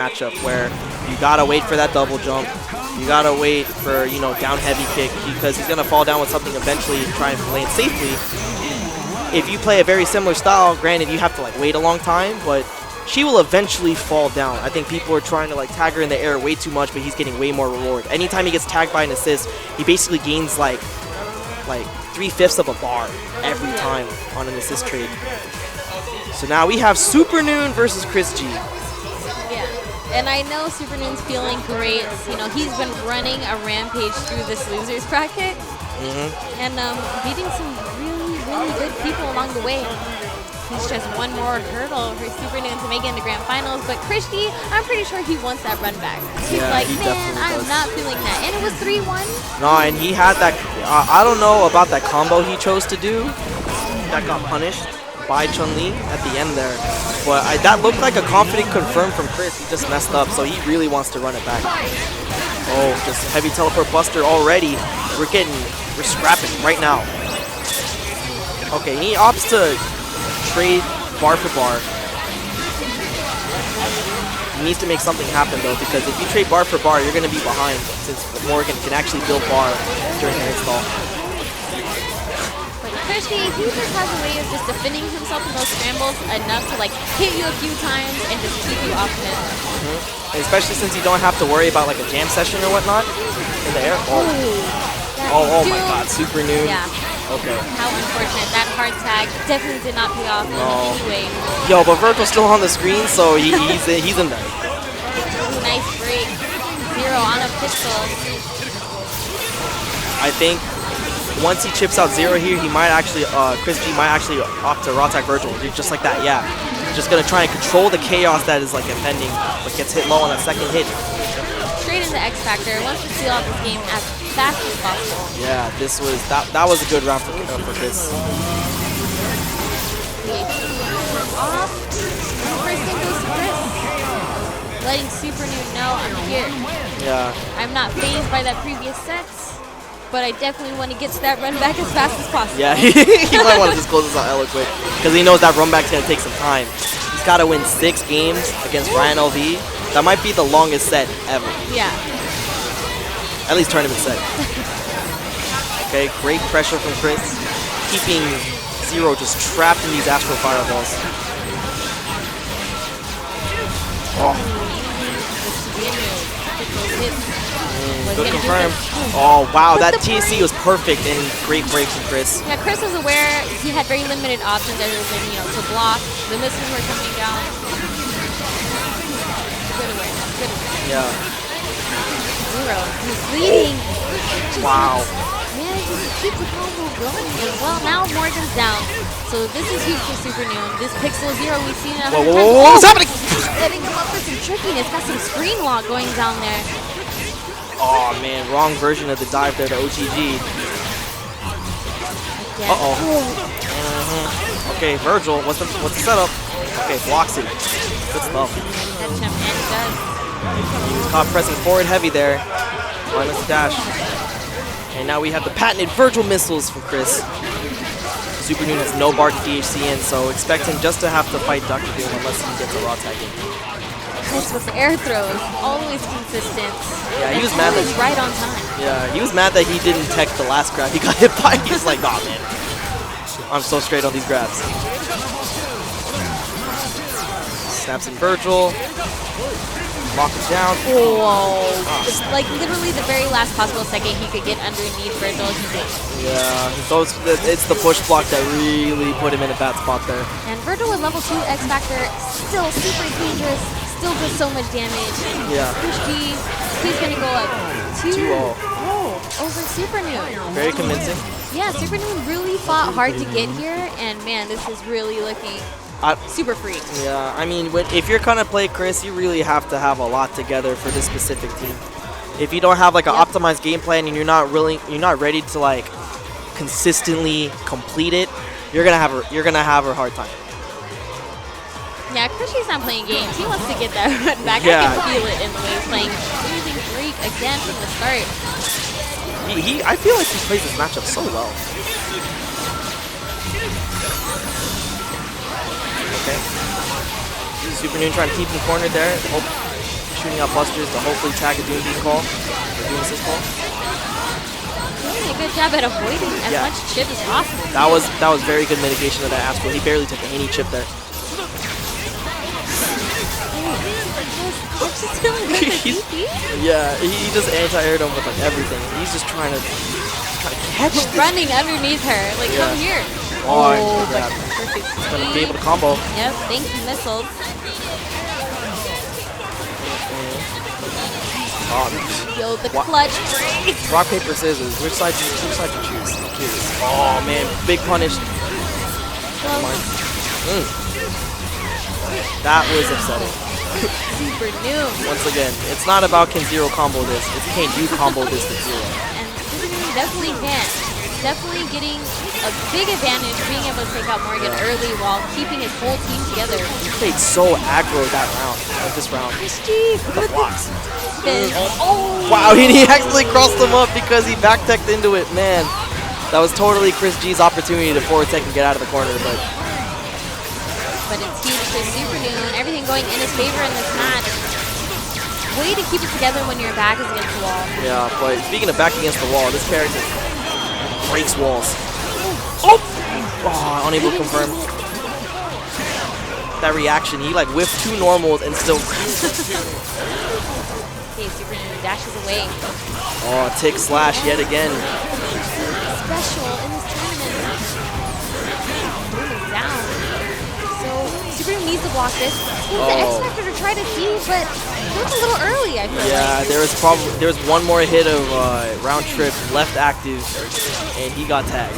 matchup where you gotta wait for that double jump. You gotta wait for, you know, down heavy kick because he's gonna fall down with something eventually and try and land safely. If you play a very similar style, granted you have to like wait a long time, but she will eventually fall down. I think people are trying to like tag her in the air way too much, but he's getting way more reward. Anytime he gets tagged by an assist, he basically gains like 3/5 of a bar every time on an assist trade. So now we have SuperNoon versus ChrisG. Yeah, and I know SuperNoon's feeling great. You know, he's been running a rampage through this losers bracket and beating some really good people along the way. He's just one more hurdle for SuperNoon to make it into grand finals, but ChrisG, I'm pretty sure he wants that run back. He's like, man, I'm not feeling that. And it was 3-1. No, and he had that, I don't know about that combo he chose to do that got punished by Chun-Li at the end there. But that looked like a confident confirm from Chris. He just messed up, so he really wants to run it back. Oh, just heavy teleport buster already. We're scrapping right now. Okay, he opts to trade bar for bar. He needs to make something happen though, because if you trade bar for bar, you're going to be behind since Morgan can actually build bar during the install. But ChrisG, he just has a way of just defending himself in those scrambles enough to like hit you a few times and just keep you off net. And especially since you don't have to worry about like a jam session or whatnot in the air. Oh my god, SuperNoon. Yeah. Okay. How unfortunate. That hard tag definitely did not pay off in any way. Yo, but Virgil's still on the screen, so he's in there. Nice break. 0 on a pistol. I think once he chips out 0 here, he might actually, ChrisG might actually opt to raw tag Virgil. Just like that, yeah. Just gonna try and control the chaos that is like impending, but gets hit low on that second hit. Straight into X Factor. Wants to seal out this game as fast as possible. Yeah, that was a good round for Chris. Off. First thing goes to Chris. Letting SuperNoon know I'm here. Yeah. I'm not fazed by that previous sets, but I definitely want to get to that run back as fast as possible. Yeah, he might want to just close this out hella quick because he knows that run back's gonna take some time. He's got to win 6 games against Ryan LV. That might be the longest set ever. Yeah. At least tournament set. Okay, great pressure from Chris. Keeping 0 just trapped in these Astro Fireballs. Oh. Good confirm. Oh, wow, that TC was perfect and great break from Chris. Yeah, Chris was aware he had very limited options other than, you know, to block. The missiles were coming down. Good awareness, good awareness. Yeah. 0. He's leading. Wow. Manages to keep the combo going as well. Now Morgan's down. So this is huge for SuperNoon. This Pixel 0 we've seen it 100 times. Whoa, what's happening? Setting him up for some trickiness. Got some screen lock going down there. Oh man, wrong version of the dive there to OTG. Okay, Virgil, what's the setup? Okay, blocks it. Good stuff. Catch him, and he does. He was caught pressing forward heavy there. Minus the dash. And now we have the patented Virgil missiles from Chris. SuperNoon has no bar to DHC in, so expect him just to have to fight Dr. Doom unless he gets a raw tag in. Chris with the air throws, always consistent. Yeah, he was mad that right on time. Yeah, he was mad that he didn't tech the last grab he got hit by. He's like, nah, man. I'm so straight on these grabs. Snaps in Virgil. Lock him down. Whoa. Like literally the very last possible second he could get underneath Virgil. Yeah, it's the push block that really put him in a bad spot there. And Virgil with level 2 X Factor, still super dangerous, still does so much damage. Yeah. ChrisG, he's going to go up 2-0 over SuperNoon. Very convincing. Yeah, SuperNoon really fought hard to get here, and man, this is really looking super free. Yeah, I mean, if you're gonna play Chris, you really have to have a lot together for this specific team. If you don't have like an optimized game plan and you're not ready to like consistently complete it, you're gonna have a hard time. Yeah, ChrisG's not playing games. He wants to get that run back. Yeah. I can feel it in the way he's playing. Losing break again from the start. I feel like he plays this matchup so well. Okay. SuperNoon trying to keep him cornered there. Oh. shooting out busters to hopefully tag a Doom Beam call, or Doom Assist call. Doing a good job at avoiding as much chip as possible. That was very good mitigation of that Astral. He barely took any chip there. Yeah, he just anti-aired him with like everything. He's just trying to catch this. Running underneath her, like come here. Oh, but yeah. perfect. He's gonna be able to combo. Yep, thank you, missiles. Yo, the clutch break. Rock, paper, scissors. Which side you choose? I'm curious. Oh man, big punish. That was upsetting. SuperNoon. Once again, it's not about can Zero combo this, it's can you combo this with Zero. And SuperNoon definitely can. Definitely getting a big advantage being able to take out Morgan early while keeping his whole team together. He played so aggro that round, this round. ChrisG The blocks. Oh! Wow, he actually crossed him up because he back-teched into it, man. That was totally ChrisG's opportunity to forward tech and get out of the corner, but it's huge for SuperNoon. Everything going in his favor in this match. Way to keep it together when your back is against the wall. yeah, but speaking of back against the wall, this character breaks walls. Oh! Unable to confirm. That reaction, he like whiffed 2 normals and still. Okay, SuperNoon dashes away. Oh, tick slash yet again. Special in this tournament. Boom is down. So SuperNoon needs to block this. He has the X Factor to try to see, but that's a little early, I feel like. Yeah, there was one more hit of round trip left active, and he got tagged.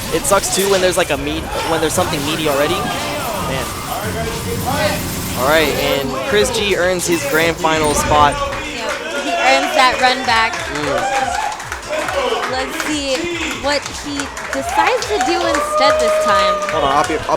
It sucks too when there's like when there's something meaty already. Man. All right, and ChrisG earns his grand final spot. Yep, he earns that run back. Let's see what he decides to do instead this time. Hold on, I'll